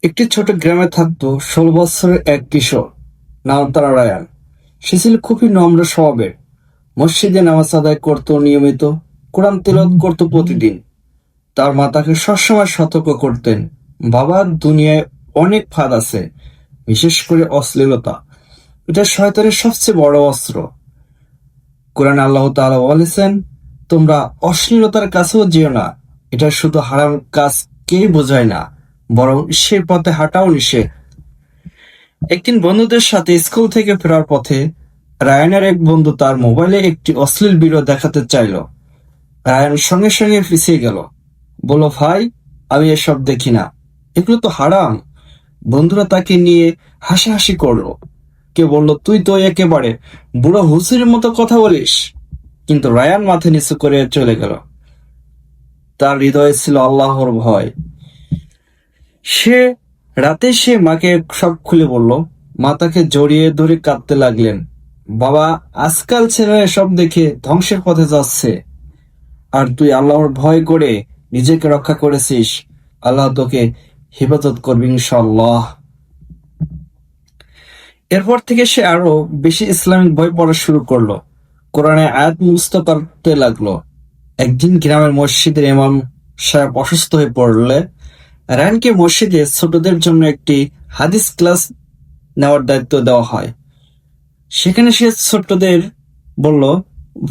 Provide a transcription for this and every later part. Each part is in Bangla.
একটি ছোট গ্রামে থাকতো ১৬ বছরের এক কিশোর, নাম তার রায়ান। সে ছিল খুবই নম্র স্বভাবের। মসজিদে নামাজ আদায় করতো নিয়মিত, কোরআন তিলাওয়াত করতো প্রতিদিন। তার মা তাকে সবসময় সতর্ক করতেন, বাবা, দুনিয়ায় অনেক ফাঁদ আছে, বিশেষ করে অশ্লীলতা। এটা শয়তানের সবচেয়ে বড় অস্ত্র। কোরআনে আল্লাহ তাআলা বলেছেন, তোমরা অশ্লীলতার কাছেও যেও না। এটা শুধু হারাম কাজকেই বোঝায় না, বরং সে পথে হাঁটাও নিষেধ। একদিন বন্ধুদের সাথে স্কুল থেকে ফেরার পথে রায়ানের এক বন্ধু তার মোবাইলে একটি অশ্লীল ভিডিও দেখাতে চাইল। রায়ান সঙ্গে সঙ্গে পিছিয়ে গেল, বলল, ভাই, আমি এসব দেখি না, এগুলো তো হারাম। বন্ধুরা তাকে নিয়ে হাসাহাসি করলো। কেউ বলল, তুই তো একেবারে বুড়ো হুজুরের মতো কথা বলিস। কিন্তু রায়ান মাথা নিচু করে চলে গেল। তার হৃদয়ে ছিল আল্লাহর ভয়। সে সে মাকে সব খুলে বলল। মা তাকে জড়িয়ে ধরে কাঁদতে লাগলেন। বাবা, আজকাল ছেলেরা এসব দেখে ধ্বংসের পথে যাচ্ছে, আর তুই আল্লাহর ভয় করে নিজেকে রক্ষা করেছিস। আল্লাহ তোকে হেফাজত করবে ইনশাআল্লাহ। এরপর থেকে সে আরো বেশি ইসলামিক বই পড়া শুরু করলো, কোরআনে আয়াত মুখস্থ করতে লাগলো। একদিন গ্রামের মসজিদের ইমাম সাহেব অসুস্থ হয়ে পড়লে রায়ানকে মসজিদে ছোটদের জন্য একটি হাদিস ক্লাস নেওয়ার দায়িত্ব দেওয়া হয়। সেখানে সে ছোটদের বলল,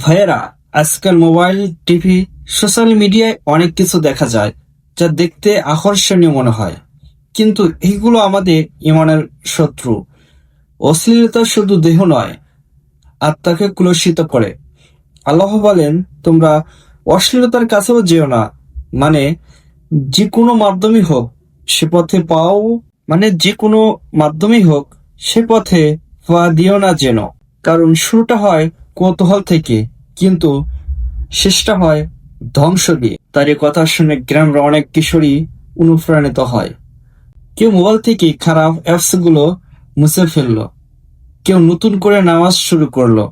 ভাইয়েরা, আজকাল মোবাইল, টিভি, সোশ্যাল মিডিয়ায় অনেক কিছু দেখা যায় যা দেখতে আকর্ষণীয় মনে হয়, কিন্তু এইগুলো আমাদের ইমানের শত্রু। অশ্লীলতা শুধু দেহ নয়, আত্মাকে কলুষিত করে। আল্লাহ বলেন, তোমরা অশ্লীলতার কাছেও যেও না, মানে যে কোনো মাধ্যমে হোক সে পথে পাও যে কোনো মাধ্যমেই হোক সে পথে পা দিও না যেন। কারণ শুরুটা হয় কৌতূহল থেকে, কিন্তু শেষটা হয় ধ্বংস দিয়ে। তার এ কথা শুনে গ্রামের অনেক কিশোরী অনুপ্রাণিত হয়। কেউ মোবাইল থেকে খারাপ অ্যাপস গুলো মুছে ফেললো, কেউ নতুন করে নামাজ শুরু করলো।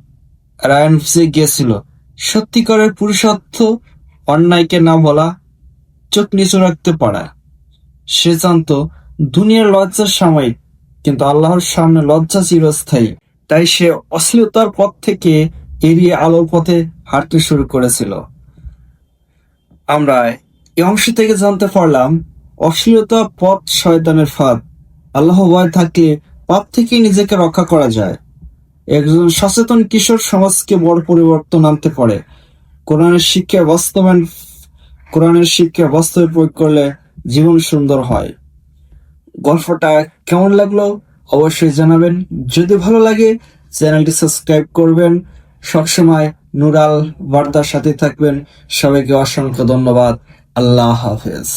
রায়ান বুঝে গিয়েছিল, সত্যিকারের পুরুষত্ব অন্যায়কে না বলা, চোখ নিচু রাখতে পারা। সে জানত দুনিয়ার লজ্জা সাময়িক, কিন্তু আল্লাহর সামনে লজ্জা চিরস্থায়ী। তাই সে অশ্লীলতার পথ থেকে এড়িয়ে আলোর পথে হাঁটতে শুরু করেছিল। আমরা এই অংশ থেকে জানতে পারলাম, অশ্লীলতা পথ শয়তানের ফাঁদ। আল্লাহ ভয় থাকলে পাপ থেকে নিজেকে রক্ষা করা যায়। একজন সচেতন কিশোর সমাজকে বড় পরিবর্তন আনতে পারে। কোরআনের শিক্ষা বাস্তবায়ন কোরআনের শিক্ষা বাস্তবে প্রয়োগ করলে জীবন সুন্দর হয়। গল্পটা কেমন লাগলো অবশ্যই জানাবেন। যদি ভালো লাগে চ্যানেলটি সাবস্ক্রাইব করবেন। সবসময় নুরাল বার্তার সাথে থাকবেন। সবাইকে অসংখ্য ধন্যবাদ। আল্লাহ হাফেজ।